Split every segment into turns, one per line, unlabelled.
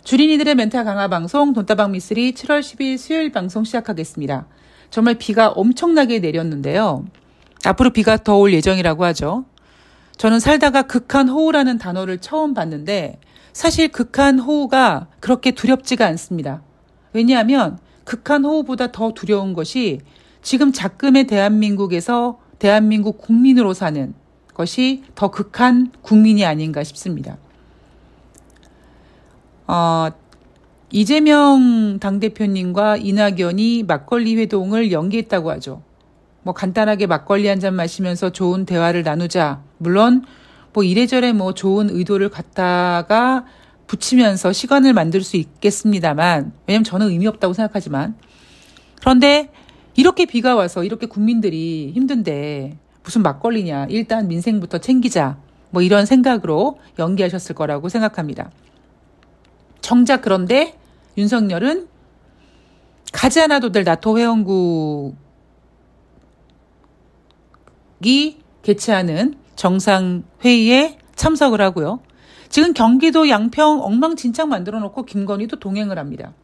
주린이들의 멘탈 강화 방송 돈다방 미쓰리 7월 10일 수요일 방송 시작하겠습니다. 정말 비가 엄청나게 내렸는데요. 앞으로 비가 더 올 예정이라고 하죠. 저는 살다가 극한호우라는 단어를 처음 봤는데 사실 극한호우가 그렇게 두렵지가 않습니다. 왜냐하면 극한호우보다 더 두려운 것이 지금 작금의 대한민국에서 대한민국 국민으로 사는 것이 더 극한 국민이 아닌가 싶습니다. 이재명 당대표님과 이낙연이 막걸리 회동을 연기했다고 하죠. 뭐 간단하게 막걸리 한 잔 마시면서 좋은 대화를 나누자. 물론 뭐 이래저래 뭐 좋은 의도를 갖다가 붙이면서 시간을 만들 수 있겠습니다만, 왜냐면 저는 의미 없다고 생각하지만, 그런데 이렇게 비가 와서 이렇게 국민들이 힘든데 무슨 막걸리냐. 일단 민생부터 챙기자. 뭐 이런 생각으로 연기하셨을 거라고 생각합니다. 정작 그런데 윤석열은 가지 않아도 될 나토 회원국이 개최하는 정상회의에 참석을 하고요. 지금 경기도 양평 엉망진창 만들어 놓고 김건희도 동행을 합니다.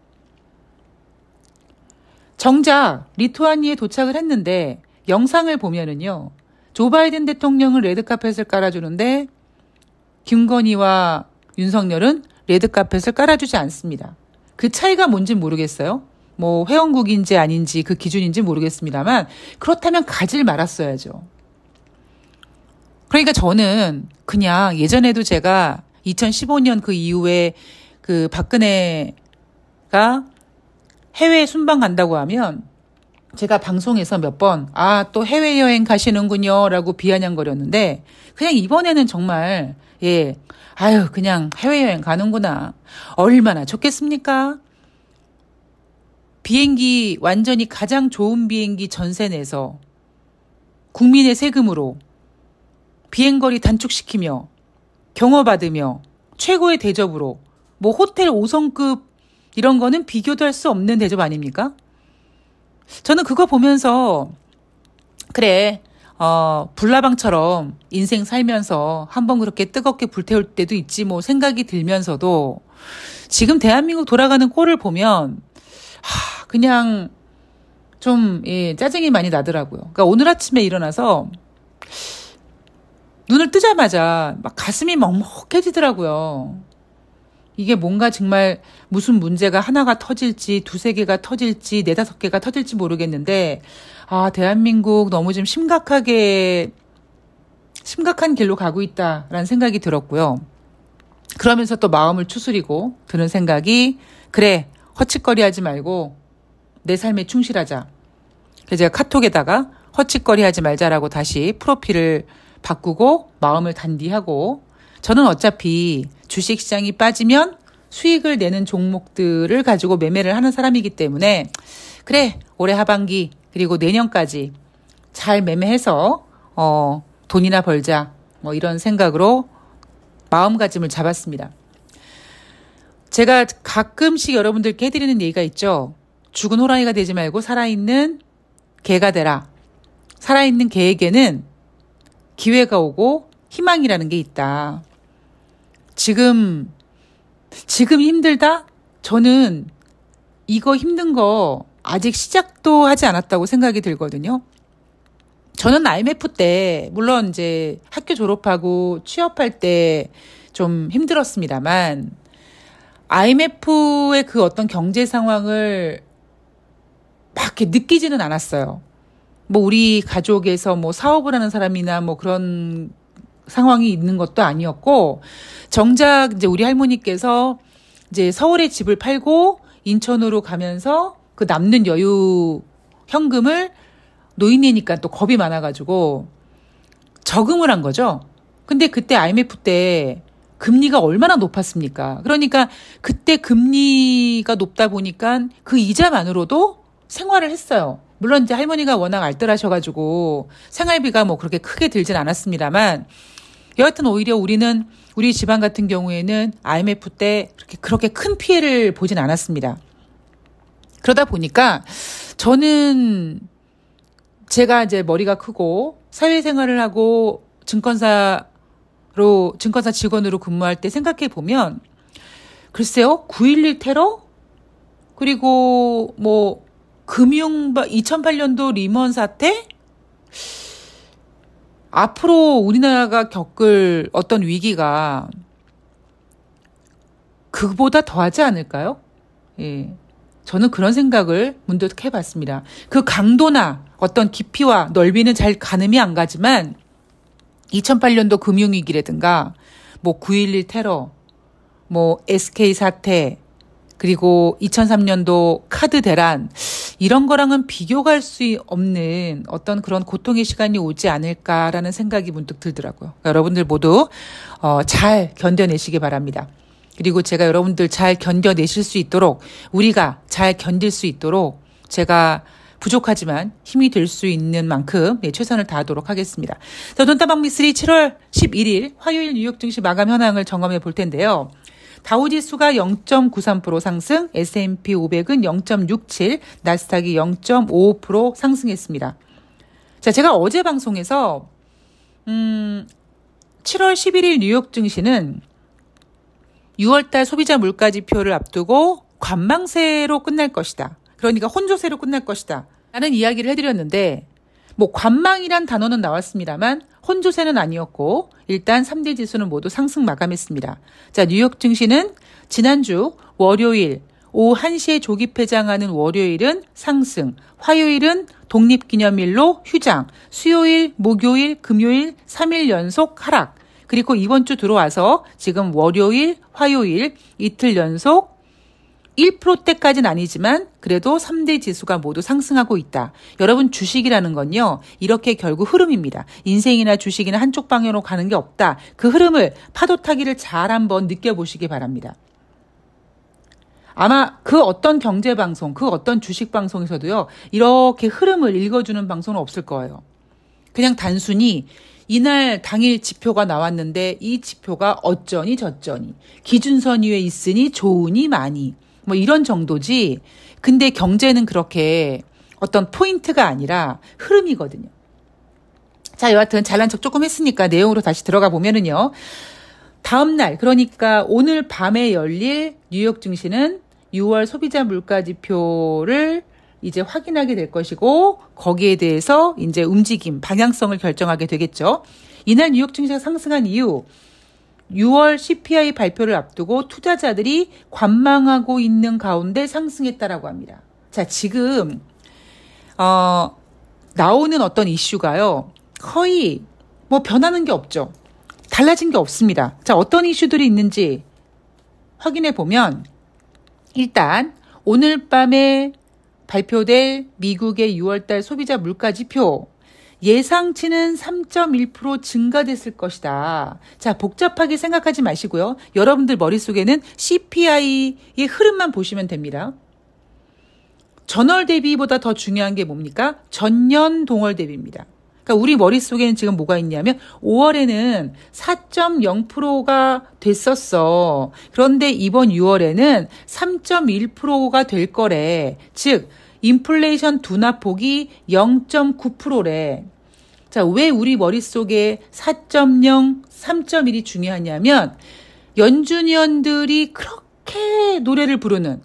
정작 리투아니아에 도착을 했는데 영상을 보면은요. 조 바이든 대통령은 레드카펫을 깔아주는데 김건희와 윤석열은 레드카펫을 깔아주지 않습니다. 그 차이가 뭔지 모르겠어요. 뭐 회원국인지 아닌지 그 기준인지 모르겠습니다만 그렇다면 가질 말았어야죠. 그러니까 저는 그냥 예전에도 제가 2015년 그 이후에 그 박근혜가 해외 순방 간다고 하면 제가 방송에서 몇 번 또 해외여행 가시는군요 라고 비아냥거렸는데 그냥 이번에는 정말 그냥 해외여행 가는구나. 얼마나 좋겠습니까? 비행기 완전히 가장 좋은 비행기 전세 내서 국민의 세금으로 비행거리 단축시키며 경호받으며 최고의 대접으로 뭐 호텔 5성급 이런 거는 비교도 할 수 없는 대접 아닙니까? 저는 그거 보면서 그래 불나방처럼 인생 살면서 한번 그렇게 뜨겁게 불태울 때도 있지 뭐 생각이 들면서도 지금 대한민국 돌아가는 꼴을 보면 그냥 좀 짜증이 많이 나더라고요. 그러니까 오늘 아침에 일어나서 눈을 뜨자마자 막 가슴이 먹먹해지더라고요. 이게 뭔가 정말 무슨 문제가 하나가 터질지 두세 개가 터질지 네다섯 개가 터질지 모르겠는데 대한민국 너무 좀 심각한 길로 가고 있다라는 생각이 들었고요. 그러면서 또 마음을 추스리고 드는 생각이 그래 헛짓거리하지 말고 내 삶에 충실하자. 그래서 제가 카톡에다가 헛짓거리하지 말자라고 다시 프로필을 바꾸고 마음을 단디하고 저는 어차피 주식시장이 빠지면 수익을 내는 종목들을 가지고 매매를 하는 사람이기 때문에 그래 올해 하반기 그리고 내년까지 잘 매매해서 돈이나 벌자 뭐 이런 생각으로 마음가짐을 잡았습니다. 제가 가끔씩 여러분들께 해드리는 얘기가 있죠. 죽은 호랑이가 되지 말고 살아있는 개가 되라. 살아있는 개에게는 기회가 오고 희망이라는 게 있다. 지금 힘들다? 저는 이거 힘든 거 아직 시작도 하지 않았다고 생각이 들거든요. 저는 IMF 때 물론 이제 학교 졸업하고 취업할 때 좀 힘들었습니다만 IMF의 그 어떤 경제 상황을 막 이렇게 느끼지는 않았어요. 뭐 우리 가족에서 뭐 사업을 하는 사람이나 뭐 그런 상황이 있는 것도 아니었고 정작 이제 우리 할머니께서 이제 서울에 집을 팔고 인천으로 가면서 그 남는 여유 현금을 노인네니까 또 겁이 많아가지고 저금을 한 거죠. 근데 그때 IMF 때 금리가 얼마나 높았습니까? 그러니까 그때 금리가 높다 보니까 그 이자만으로도 생활을 했어요. 물론 이제 할머니가 워낙 알뜰하셔가지고 생활비가 뭐 그렇게 크게 들진 않았습니다만 여하튼 오히려 우리 집안 같은 경우에는 IMF 때 그렇게 큰 피해를 보진 않았습니다. 그러다 보니까 저는 제가 이제 머리가 크고 사회생활을 하고 증권사 직원으로 근무할 때 생각해 보면 글쎄요, 9.11 테러? 그리고 2008년도 리먼 사태? 앞으로 우리나라가 겪을 어떤 위기가 그보다 더하지 않을까요? 예. 저는 그런 생각을 문득 해봤습니다. 그 강도나 어떤 깊이와 넓이는 잘 가늠이 안 가지만 2008년도 금융위기라든가 9.11 테러, SK 사태, 그리고 2003년도 카드 대란, 이런 거랑은 비교가 할 수 없는 어떤 그런 고통의 시간이 오지 않을까라는 생각이 문득 들더라고요. 그러니까 여러분들 모두 잘 견뎌내시기 바랍니다. 그리고 제가 여러분들 잘 견뎌내실 수 있도록, 우리가 잘 견딜 수 있도록 제가 부족하지만 힘이 될 수 있는 만큼 최선을 다하도록 하겠습니다. 자, 돈다방미3 7월 11일 화요일 뉴욕 증시 마감 현황을 점검해 볼 텐데요. 다우지수가 0.93% 상승, S&P 500은 0.67, 나스닥이 0.55% 상승했습니다. 자, 제가 어제 방송에서 7월 11일 뉴욕 증시는 6월달 소비자 물가지표를 앞두고 관망세로 끝날 것이다. 그러니까 혼조세로 끝날 것이다. 라는 이야기를 해드렸는데 관망이란 단어는 나왔습니다만 혼조세는 아니었고 일단 3대 지수는 모두 상승 마감했습니다. 자, 뉴욕 증시는 지난주 월요일 오후 1시에 조기 폐장하는 월요일은 상승, 화요일은 독립기념일로 휴장, 수요일, 목요일, 금요일 3일 연속 하락, 그리고 이번 주 들어와서 지금 월요일, 화요일 이틀 연속 1%대까지는 아니지만 그래도 3대 지수가 모두 상승하고 있다. 여러분, 주식이라는 건요, 이렇게 결국 흐름입니다. 인생이나 주식이나 한쪽 방향으로 가는 게 없다. 그 흐름을, 파도 타기를 잘 한번 느껴보시기 바랍니다. 아마 그 어떤 경제방송, 그 어떤 주식방송에서도요, 이렇게 흐름을 읽어주는 방송은 없을 거예요. 그냥 단순히 이날 당일 지표가 나왔는데 이 지표가 어쩌니 저쩌니, 기준선 위에 있으니 좋으니 많이, 이런 정도지. 근데 경제는 그렇게 어떤 포인트가 아니라 흐름이거든요. 자, 여하튼 잘난 척 조금 했으니까 내용으로 다시 들어가 보면은요. 다음 날, 그러니까 오늘 밤에 열릴 뉴욕 증시는 6월 소비자 물가 지표를 이제 확인하게 될 것이고, 거기에 대해서 이제 움직임, 방향성을 결정하게 되겠죠. 이날 뉴욕 증시가 상승한 이유, 6월 CPI 발표를 앞두고 투자자들이 관망하고 있는 가운데 상승했다라고 합니다. 자, 지금 나오는 어떤 이슈가요, 거의 변하는 게 없죠. 달라진 게 없습니다. 자, 어떤 이슈들이 있는지 확인해 보면, 일단 오늘 밤에 발표될 미국의 6월달 소비자 물가 지표, 예상치는 3.1% 증가됐을 것이다. 자, 복잡하게 생각하지 마시고요. 여러분들 머릿속에는 CPI의 흐름만 보시면 됩니다. 전월 대비보다 더 중요한 게 뭡니까? 전년 동월 대비입니다. 그러니까 우리 머릿속에는 지금 뭐가 있냐면 5월에는 4.0%가 됐었어. 그런데 이번 6월에는 3.1%가 될 거래. 즉 인플레이션 둔화폭이 0.9%래. 자, 왜 우리 머릿속에 4.0, 3.1이 중요하냐면 연준위원들이 그렇게 노래를 부르는,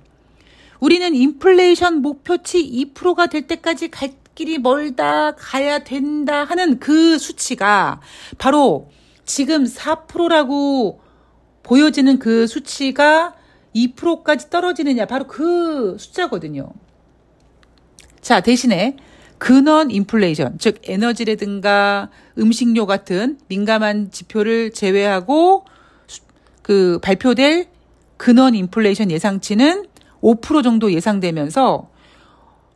우리는 인플레이션 목표치 2%가 될 때까지 갈 길이 멀다, 가야 된다 하는 그 수치가 바로 지금 4%라고 보여지는 그 수치가 2%까지 떨어지느냐, 바로 그 숫자거든요. 자, 대신에 근원 인플레이션, 즉 에너지라든가 음식료 같은 민감한 지표를 제외하고 그 발표될 근원 인플레이션 예상치는 5% 정도 예상되면서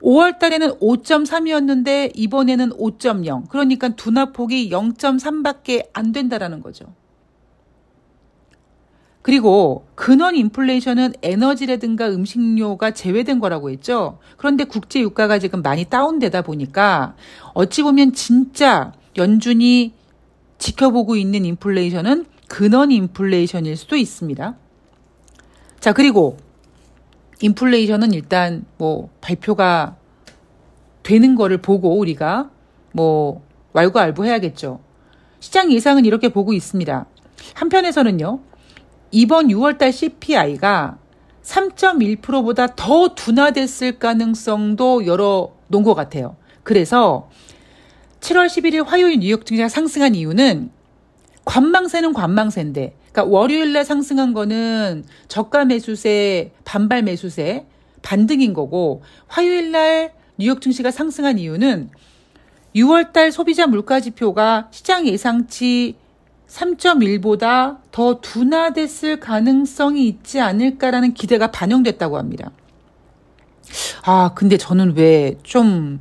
5월 달에는 5.3이었는데 이번에는 5.0. 그러니까 둔화폭이 0.3밖에 안 된다라는 거죠. 그리고 근원 인플레이션은 에너지라든가 음식료가 제외된 거라고 했죠. 그런데 국제 유가가 지금 많이 다운되다 보니까 어찌 보면 진짜 연준이 지켜보고 있는 인플레이션은 근원 인플레이션일 수도 있습니다. 자, 그리고 인플레이션은 일단 발표가 되는 거를 보고 우리가 왈가왈부해야겠죠. 시장 예상은 이렇게 보고 있습니다. 한편에서는요, 이번 6월달 CPI가 3.1%보다 더 둔화됐을 가능성도 열어놓은 것 같아요. 그래서 7월 11일 화요일 뉴욕 증시가 상승한 이유는 관망세는 관망세인데, 그러니까 월요일날 상승한 거는 저가 매수세, 반발 매수세, 반등인 거고, 화요일날 뉴욕 증시가 상승한 이유는 6월달 소비자 물가지표가 시장 예상치 3.1보다 더 둔화됐을 가능성이 있지 않을까라는 기대가 반영됐다고 합니다. 근데 저는 왜 좀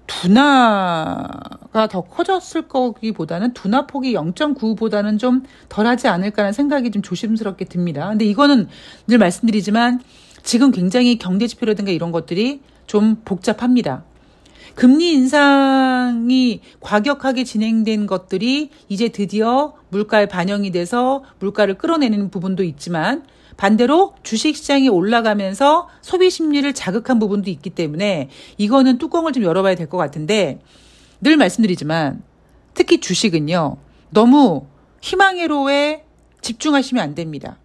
둔화가 더 커졌을 거기보다는 둔화폭이 0.9보다는 좀 덜하지 않을까라는 생각이 좀 조심스럽게 듭니다. 근데 이거는 늘 말씀드리지만 지금 굉장히 경제 지표라든가 이런 것들이 좀 복잡합니다. 금리 인상이 과격하게 진행된 것들이 이제 드디어 물가에 반영이 돼서 물가를 끌어내는 부분도 있지만 반대로 주식시장이 올라가면서 소비 심리를 자극한 부분도 있기 때문에 이거는 뚜껑을 좀 열어봐야 될 것 같은데, 늘 말씀드리지만 특히 주식은요, 너무 희망회로에 집중하시면 안 됩니다.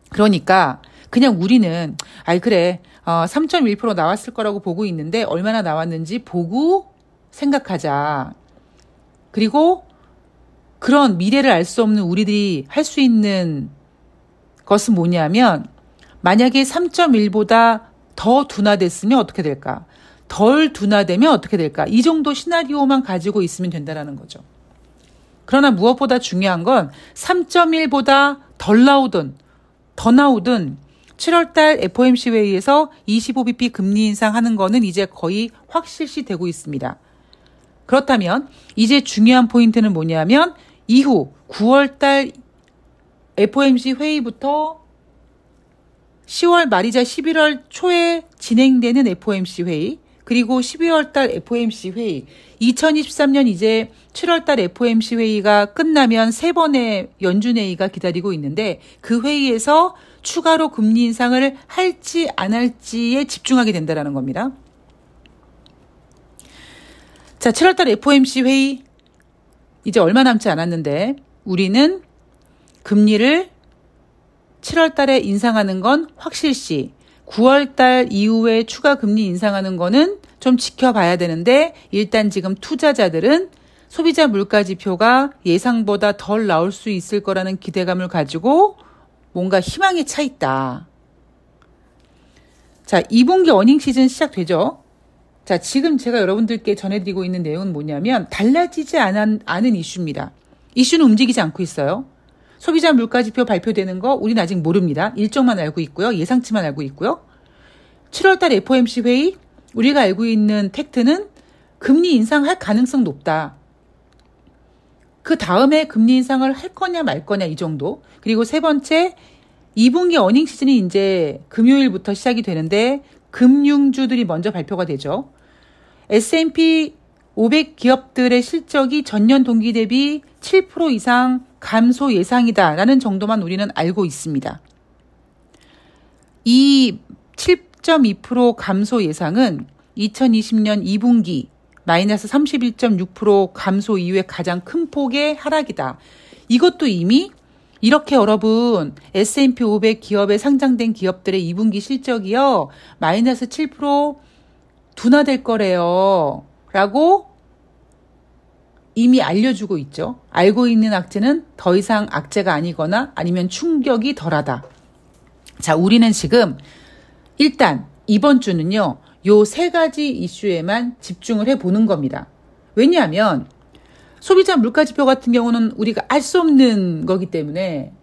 그러니까 그냥 우리는 그래 3.1% 나왔을 거라고 보고 있는데 얼마나 나왔는지 보고 생각하자. 그리고 그런 미래를 알 수 없는 우리들이 할 수 있는 것은 뭐냐면, 만약에 3.1보다 더 둔화됐으면 어떻게 될까? 덜 둔화되면 어떻게 될까? 이 정도 시나리오만 가지고 있으면 된다는 거죠. 그러나 무엇보다 중요한 건 3.1보다 덜 나오든 더 나오든 7월달 FOMC 회의에서 25bp 금리 인상하는 거는 이제 거의 확실시 되고 있습니다. 그렇다면 이제 중요한 포인트는 뭐냐면 이후 9월달 FOMC 회의부터 10월 말이자 11월 초에 진행되는 FOMC 회의, 그리고 12월달 FOMC 회의, 2023년 이제 7월달 FOMC 회의가 끝나면 3번의 연준회의가 기다리고 있는데 그 회의에서 추가로 금리 인상을 할지 안 할지에 집중하게 된다는 겁니다. 자, 7월달 FOMC 회의 이제 얼마 남지 않았는데 우리는 금리를 7월 달에 인상하는 건 확실시, 9월 달 이후에 추가 금리 인상하는 거는 좀 지켜봐야 되는데, 일단 지금 투자자들은 소비자 물가 지표가 예상보다 덜 나올 수 있을 거라는 기대감을 가지고 뭔가 희망에 차 있다. 자, 2분기 어닝 시즌 시작되죠. 자, 지금 제가 여러분들께 전해드리고 있는 내용은 뭐냐면 달라지지 않은 이슈입니다. 이슈는 움직이지 않고 있어요. 소비자 물가지표 발표되는 거 우리는 아직 모릅니다. 일정만 알고 있고요. 예상치만 알고 있고요. 7월달 FOMC 회의, 우리가 알고 있는 팩트는 금리 인상할 가능성 높다. 그 다음에 금리 인상을 할 거냐 말 거냐 이 정도. 그리고 세 번째, 2분기 어닝 시즌이 이제 금요일부터 시작이 되는데 금융주들이 먼저 발표가 되죠. S&P 500 기업들의 실적이 전년 동기 대비 7% 이상 감소 예상이다라는 정도만 우리는 알고 있습니다. 이 7.2% 감소 예상은 2020년 2분기 마이너스 31.6% 감소 이후에 가장 큰 폭의 하락이다. 이것도 이미 이렇게 여러분 S&P 500 기업에 상장된 기업들의 2분기 실적이요. 마이너스 7% 둔화될 거래요. 라고 이미 알려주고 있죠. 알고 있는 악재는 더 이상 악재가 아니거나 아니면 충격이 덜하다. 자, 우리는 지금 일단 이번 주는요. 요 세 가지 이슈에만 집중을 해보는 겁니다. 왜냐하면 소비자 물가지표 같은 경우는 우리가 알 수 없는 거기 때문에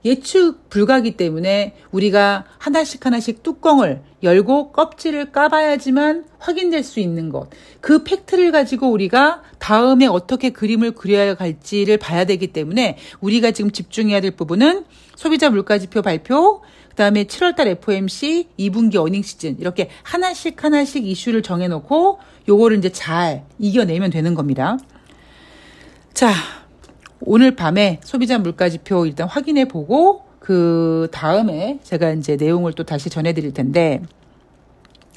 예측 불가이기 때문에 우리가 하나씩 뚜껑을 열고 껍질을 까봐야지만 확인될 수 있는 것. 그 팩트를 가지고 우리가 다음에 어떻게 그림을 그려야 할지를 봐야 되기 때문에 우리가 지금 집중해야 될 부분은 소비자 물가지표 발표, 그다음에 7월달 FOMC, 2분기 어닝 시즌 이렇게 하나씩 이슈를 정해놓고 요거를 이제 잘 이겨내면 되는 겁니다. 자, 오늘 밤에 소비자 물가지표 일단 확인해 보고 그 다음에 제가 이제 내용을 또 다시 전해드릴 텐데,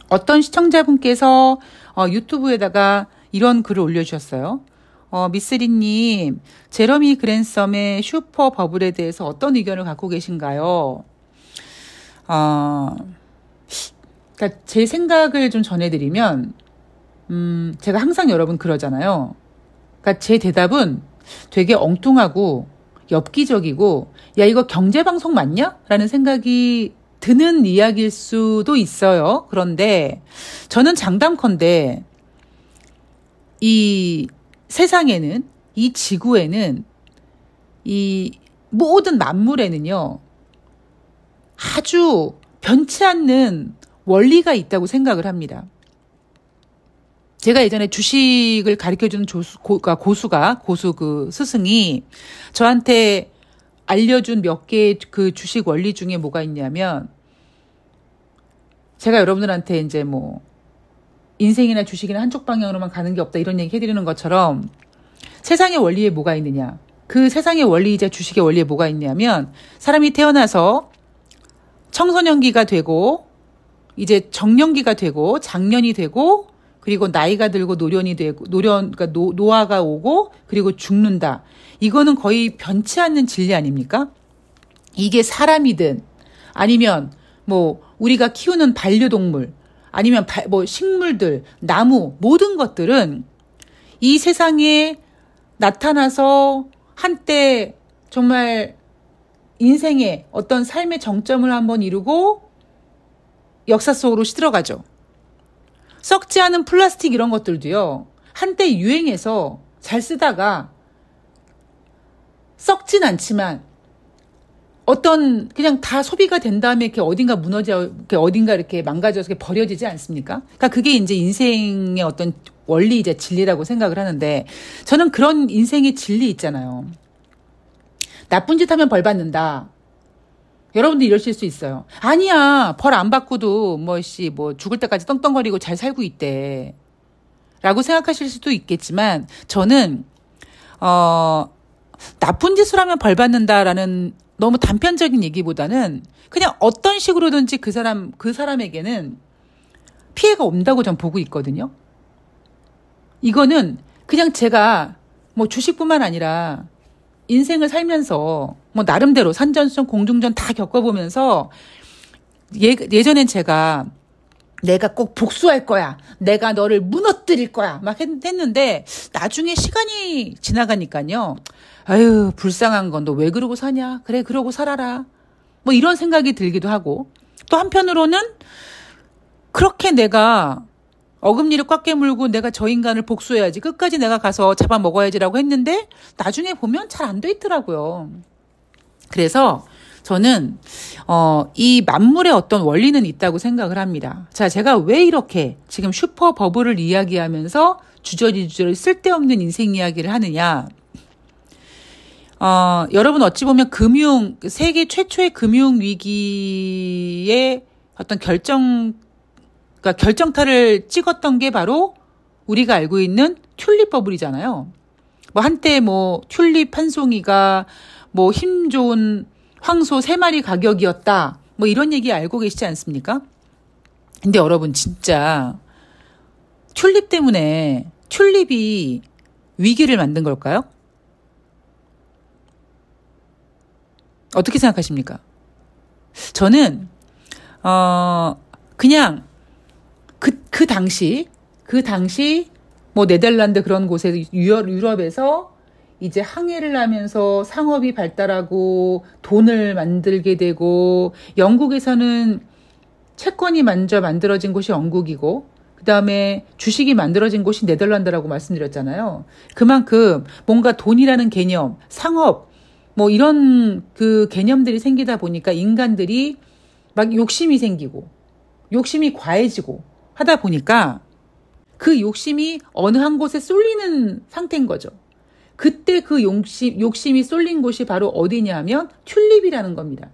어떤 시청자분께서 유튜브에다가 이런 글을 올려주셨어요. 미쓰리님, 제러미 그랜섬의 슈퍼 버블에 대해서 어떤 의견을 갖고 계신가요? 그러니까 제 생각을 좀 전해드리면, 제가 항상 여러분 그러잖아요. 그러니까 제 대답은 되게 엉뚱하고 엽기적이고, 야, 이거 경제방송 맞냐? 라는 생각이 드는 이야기일 수도 있어요. 그런데 저는 장담컨대 이 세상에는, 이 지구에는, 이 모든 만물에는요, 아주 변치 않는 원리가 있다고 생각을 합니다. 제가 예전에 주식을 가르쳐주는 고수 그 스승이 저한테 알려준 몇 개의 그 주식 원리 중에 뭐가 있냐면, 제가 여러분들한테 이제 뭐, 인생이나 주식이나 한쪽 방향으로만 가는 게 없다 이런 얘기 해드리는 것처럼 세상의 원리에 뭐가 있느냐. 그 세상의 원리이자 주식의 원리에 뭐가 있냐면, 사람이 태어나서 청소년기가 되고 이제 정년기가 되고 장년이 되고 그리고 나이가 들고 노년이 되고 그러니까 노화가 오고 그리고 죽는다. 이거는 거의 변치 않는 진리 아닙니까? 이게 사람이든 아니면 뭐 우리가 키우는 반려동물 아니면 뭐 식물들, 나무 모든 것들은 이 세상에 나타나서 한때 정말 인생의 어떤 삶의 정점을 한번 이루고 역사 속으로 시들어가죠. 썩지 않은 플라스틱 이런 것들도요. 한때 유행해서 잘 쓰다가 썩진 않지만 어떤 그냥 다 소비가 된 다음에 이렇게 어딘가 이렇게 어딘가 이렇게 망가져서 이렇게 버려지지 않습니까? 그러니까 그게 이제 인생의 어떤 원리이자 진리라고 생각을 하는데, 저는 그런 인생의 진리 있잖아요. 나쁜 짓 하면 벌 받는다. 여러분들 이러실 수 있어요. 아니야, 벌 안 받고도 뭐 죽을 때까지 떵떵거리고 잘 살고 있대. 라고 생각하실 수도 있겠지만, 저는 나쁜 짓을 하면 벌 받는다라는 너무 단편적인 얘기보다는 그냥 어떤 식으로든지 그 사람에게는 피해가 온다고 전 보고 있거든요. 이거는 그냥 제가 뭐 주식뿐만 아니라 인생을 살면서 뭐 나름대로 산전수전 공중전 다 겪어보면서 예전엔 제가 내가 꼭 복수할 거야. 내가 너를 무너뜨릴 거야. 막 했는데 나중에 시간이 지나가니까요. 아유, 불쌍한 건 너 왜 그러고 사냐? 그래, 그러고 살아라. 뭐 이런 생각이 들기도 하고, 또 한편으로는 그렇게 내가 어금니를 꽉 깨물고 내가 저 인간을 복수해야지. 끝까지 내가 가서 잡아먹어야지라고 했는데 나중에 보면 잘 안 돼 있더라고요. 그래서 저는 이 만물의 어떤 원리는 있다고 생각을 합니다. 자, 제가 왜 이렇게 지금 슈퍼 버블을 이야기하면서 주저리 쓸데없는 인생 이야기를 하느냐. 여러분 어찌 보면 세계 최초의 금융위기의 어떤 그러니까 결정타를 찍었던 게 바로 우리가 알고 있는 튤립 버블이잖아요. 뭐 한때 뭐 튤립 한 송이가 뭐 힘 좋은 황소 3마리 가격이었다. 뭐 이런 얘기 알고 계시지 않습니까? 근데 여러분 진짜 튤립 때문에 튤립이 위기를 만든 걸까요? 어떻게 생각하십니까? 저는 그냥 그 당시 뭐 네덜란드 그런 곳에 유럽에서 이제 항해를 하면서 상업이 발달하고 돈을 만들게 되고, 영국에서는 채권이 먼저 만들어진 곳이 영국이고 그다음에 주식이 만들어진 곳이 네덜란드라고 말씀드렸잖아요. 그만큼 뭔가 돈이라는 개념, 상업 뭐 이런 그 개념들이 생기다 보니까 인간들이 막 욕심이 생기고 욕심이 과해지고 하다 보니까 그 욕심이 어느 한 곳에 쏠리는 상태인 거죠. 그때 그 욕심이 쏠린 곳이 바로 어디냐 하면 튤립이라는 겁니다.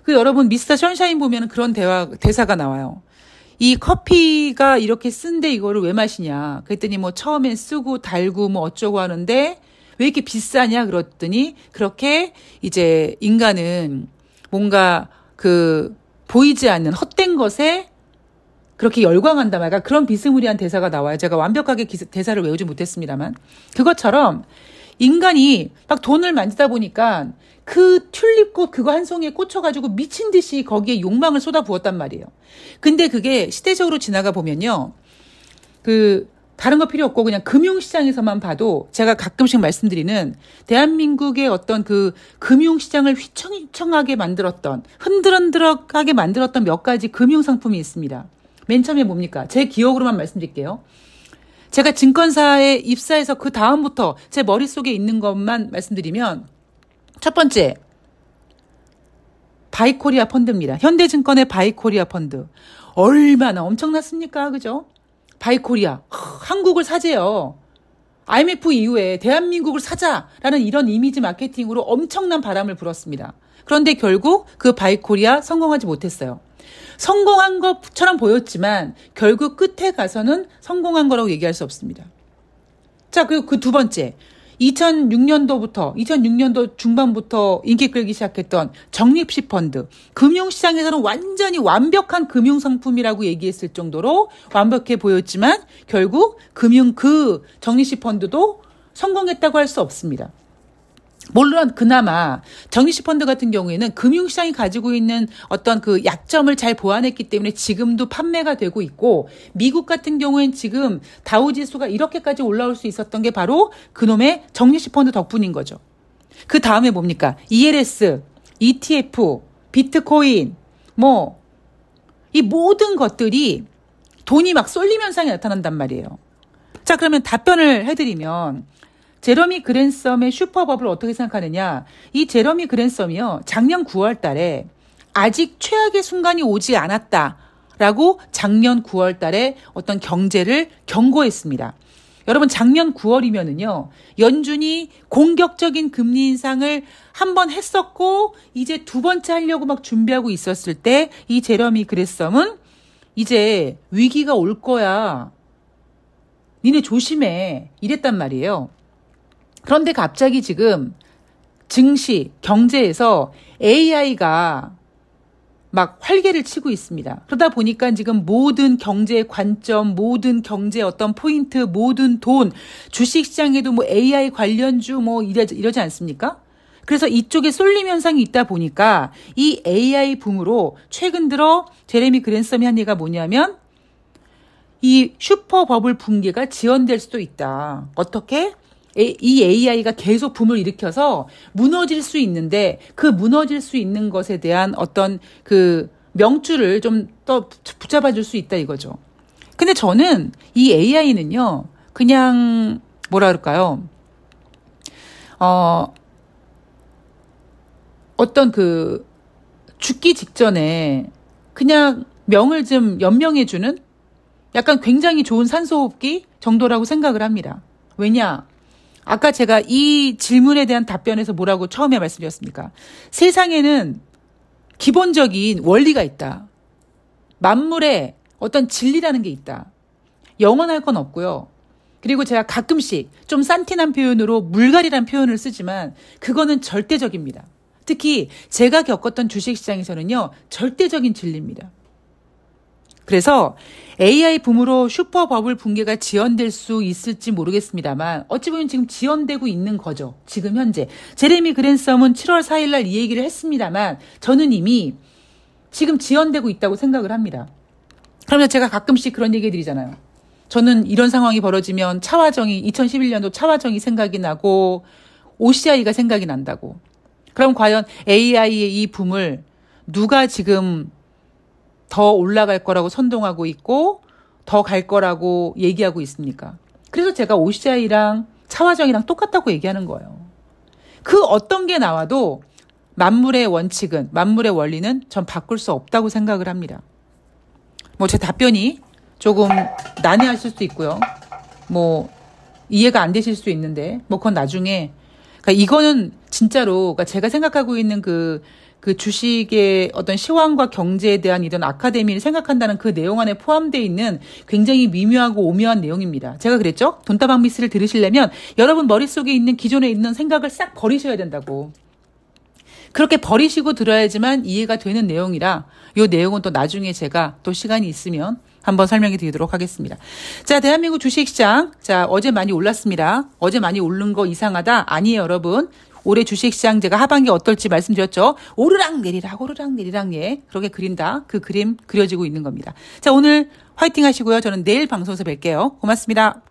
여러분 미스터 션샤인 보면 그런 대사가 나와요. 이 커피가 이렇게 쓴데 이거를 왜 마시냐. 그랬더니 뭐 처음엔 쓰고 달고 뭐 어쩌고 하는데 왜 이렇게 비싸냐 그랬더니, 그렇게 이제 인간은 뭔가 보이지 않는 헛된 것에 그렇게 열광한다 말까 그런 비스무리한 대사가 나와요. 제가 완벽하게 대사를 외우지 못했습니다만. 그것처럼 인간이 막 돈을 만지다 보니까 그 튤립꽃 그거 한 송이에 꽂혀가지고 미친 듯이 거기에 욕망을 쏟아부었단 말이에요. 근데 그게 시대적으로 지나가 보면요. 다른 거 필요 없고 그냥 금융시장에서만 봐도 제가 가끔씩 말씀드리는 대한민국의 어떤 그 금융시장을 휘청휘청하게 만들었던 흔들흔들하게 만들었던 몇 가지 금융상품이 있습니다. 맨 처음에 뭡니까? 제 기억으로만 말씀드릴게요. 제가 증권사에 입사해서 그 다음부터 제 머릿속에 있는 것만 말씀드리면 첫 번째 바이코리아 펀드입니다. 현대증권의 바이코리아 펀드. 얼마나 엄청났습니까? 그죠? 바이코리아. 한국을 사재요. IMF 이후에 대한민국을 사자라는 이런 이미지 마케팅으로 엄청난 바람을 불었습니다. 그런데 결국 그 바이코리아 성공하지 못했어요. 성공한 것처럼 보였지만 결국 끝에 가서는 성공한 거라고 얘기할 수 없습니다. 자, 그리고 그 두 번째. 2006년도 중반부터 인기 끌기 시작했던 적립식 펀드. 금융시장에서는 완전히 완벽한 금융상품이라고 얘기했을 정도로 완벽해 보였지만 결국 적립식 펀드도 성공했다고 할 수 없습니다. 물론 그나마 적립식 펀드 같은 경우에는 금융시장이 가지고 있는 어떤 그 약점을 잘 보완했기 때문에 지금도 판매가 되고 있고 미국 같은 경우엔 지금 다우지수가 이렇게까지 올라올 수 있었던 게 바로 그놈의 적립식 펀드 덕분인 거죠. 그 다음에 뭡니까? ELS, ETF, 비트코인 이 모든 것들이 돈이 막 쏠림 현상이 나타난단 말이에요. 자, 그러면 답변을 해드리면 제러미 그랜섬의 슈퍼버블을 어떻게 생각하느냐. 이 제러미 그랜섬이요. 작년 9월 달에 아직 최악의 순간이 오지 않았다라고 작년 9월 달에 어떤 경제를 경고했습니다. 여러분 작년 9월이면은요. 연준이 공격적인 금리 인상을 한 번 했었고 이제 두 번째 하려고 막 준비하고 있었을 때 이 제러미 그랜섬은 이제 위기가 올 거야. 니네 조심해. 이랬단 말이에요. 그런데 갑자기 지금 증시, 경제에서 AI가 막 활개를 치고 있습니다. 그러다 보니까 지금 모든 경제의 관점, 모든 경제의 어떤 포인트, 모든 돈, 주식시장에도 AI 관련주 이러지 않습니까? 그래서 이쪽에 쏠림 현상이 있다 보니까 이 AI 붐으로 최근 들어 제레미 그랜섬이 한 얘기가 뭐냐면 이 슈퍼버블 붕괴가 지연될 수도 있다. 어떻게? 이 AI가 계속 붐을 일으켜서 무너질 수 있는데 그 무너질 수 있는 것에 대한 어떤 그 명줄을 좀 더 붙잡아 줄 수 있다 이거죠. 근데 저는 이 AI는요, 그냥 뭐라 그럴까요? 어떤 그 죽기 직전에 그냥 명을 좀 연명해주는 약간 굉장히 좋은 산소호흡기 정도라고 생각을 합니다. 왜냐? 아까 제가 이 질문에 대한 답변에서 뭐라고 처음에 말씀드렸습니까? 세상에는 기본적인 원리가 있다. 만물에 어떤 진리라는 게 있다. 영원할 건 없고요. 그리고 제가 가끔씩 좀 산티난 표현으로 물갈이란 표현을 쓰지만 그거는 절대적입니다. 특히 제가 겪었던 주식시장에서는요. 절대적인 진리입니다. 그래서 AI 붐으로 슈퍼버블 붕괴가 지연될 수 있을지 모르겠습니다만 어찌 보면 지금 지연되고 있는 거죠. 지금 현재. 제레미 그랜섬은 7월 4일 날 이 얘기를 했습니다만 저는 이미 지금 지연되고 있다고 생각을 합니다. 그러면 제가 가끔씩 그런 얘기 드리잖아요. 저는 이런 상황이 벌어지면 2011년도 차화정이 생각이 나고 OCI가 생각이 난다고. 그럼 과연 AI의 이 붐을 누가 지금 더 올라갈 거라고 선동하고 있고 더 갈 거라고 얘기하고 있습니까? 그래서 제가 OCI랑 차화정이랑 똑같다고 얘기하는 거예요. 그 어떤 게 나와도 만물의 원칙은, 만물의 원리는 전 바꿀 수 없다고 생각을 합니다. 제 답변이 조금 난해하실 수도 있고요. 이해가 안 되실 수도 있는데 그건 나중에 그러니까 이거는 진짜로 그러니까 제가 생각하고 있는 그 주식의 어떤 시황과 경제에 대한 이런 아카데미를 생각한다는 그 내용 안에 포함되어 있는 굉장히 미묘하고 오묘한 내용입니다. 제가 그랬죠? 돈다방 미스를 들으시려면 여러분 머릿속에 있는 기존에 있는 생각을 싹 버리셔야 된다고. 그렇게 버리시고 들어야지만 이해가 되는 내용이라 이 내용은 또 나중에 제가 또 시간이 있으면 한번 설명해 드리도록 하겠습니다. 자, 대한민국 주식시장. 자, 어제 많이 올랐습니다. 어제 많이 오른 거 이상하다? 아니에요, 여러분. 올해 주식시장 제가 하반기 어떨지 말씀드렸죠. 오르락 내리락 오르락 내리락 예. 그렇게 그린다. 그 그림 그려지고 있는 겁니다. 자, 오늘 화이팅 하시고요. 저는 내일 방송에서 뵐게요. 고맙습니다.